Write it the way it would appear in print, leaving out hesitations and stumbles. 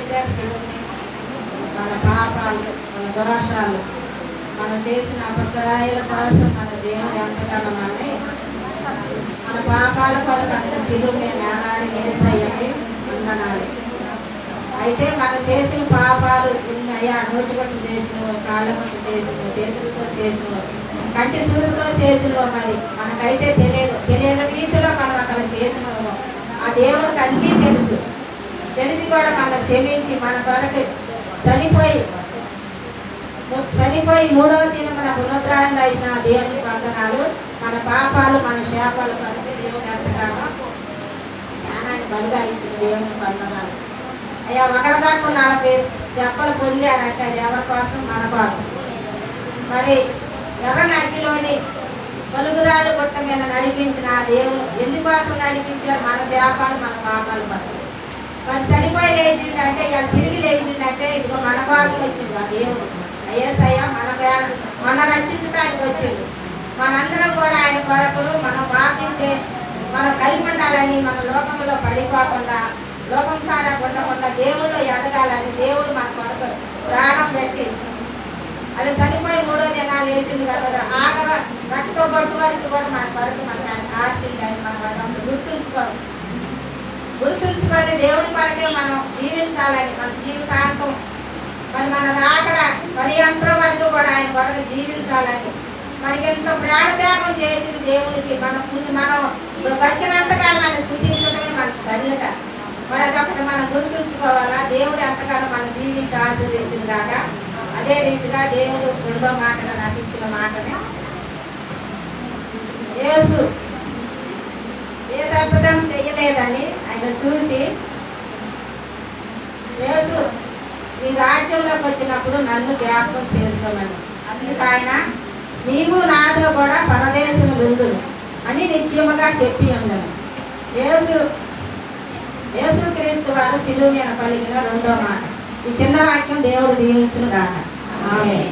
వేశారు శివుని. మన పాపాలు, మన దోషాలు, మనం చేసిన అపకారాల కోసం మన దేవుడు ఎంతగానో మన పాపాల కొరకు అంత శిలువ మీద నేలాడి వేసయ్యని వందనాలు. అయితే మనం చేసిన పాపాలు ఉన్నాయా? నోటి కొట్టు చేసినవు, కాళ్ళ కొట్టు చేసినవు, చేతులతో చేసినవు, కంటి సూరుతో చేసినవు. మరి మనకైతే తెలియని రీతిలో మనం అక్కడ చేసినవు. ఆ దేవుడికి అన్నీ తెలుసు. తెలిసి కూడా మన క్షమించి మన కొరకు చనిపోయి మూడవ దినమున పునరుద్ధరణ ఇచ్చిన దేవుని వందనాలు. మన పాపాలు, మన శాపాలు కొరకు దేవుడు ఎంతగానో జ్ఞానాన్ని బలిగా ఇచ్చిన దేవుని వందనాలు. అయ్యా, ఒకటిదాకా 40 దెబ్బలు పొందారంటే అది ఎవరి కోసం? మన కోసం. మరి ఎర్రని అగ్గిలోని పలుగురాళ్ళు గుట్ట మీద నడిపించిన ఆ దేవుడు ఎందుకోసం నడిపించారు? మన శాపాలు, మన పాపాల కోసం. మరి చనిపోయి లేచిండంటే, ఇలా తిరిగి లేచిండంటే ఇదిగో మన కోసం వచ్చింది ఆ దేవుడు. యేసయ్య మన రక్షించడానికి వచ్చింది. మనందరం కూడా ఆయన కొరకులు మనం ప్రార్థించే, మనం కలిగి ఉండాలని, మన లోకంలో పడిపోకుండా, లోకం సారా ఉండకుండా దేవుళ్ళు ఎదగాలని దేవుడు మన కొరకు ప్రాణం పెట్టి అది చనిపోయి 3వ దినాలు లేచింది కదా. ఆఖరి రక్త బొట్టు వరకు కూడా మన కొరకు మన కాల్చిందని మనం గుర్తుంచుకొని దేవుడి కొరకే మనం జీవించాలని, మన జీవితాంతం మన రాకడ పర్యంతరం వరకు కూడా ఆయన కొరకు జీవించాలని, మనకి ఎంతో ప్రాణత్యాగం చేసిన దేవుడికి మనం బతికినంతకాలం మనం స్థుతించడమే మనకు ధన్యత. మరి అదొకటి మనం గుర్తుంచుకోవాలా. దేవుడు ఎంతగానో మనం జీవించి ఆశీర్వదించింది కాగా, అదే రీతిగా దేవుడు 2వ మాటగా నాకు ఇచ్చిన మాటనే, యేసు ఏ తప్పిదం చెయ్యలేదని ఆయన చూసి, యేసు మీ రాజ్యంలోకి వచ్చినప్పుడు నన్ను జ్ఞాపకం చేసుకోమని. అందుకు ఆయన నీవు నాతో కూడా పరదేశములుందును అని నిశ్చయముగా చెప్పి ఉండను. యేసుక్రీస్తు వారు శిలువ మీద పలికిన 2వ మాట. ఈ చిన్న వాక్యం దేవుడు దీవించును గాక. ఆమేన్.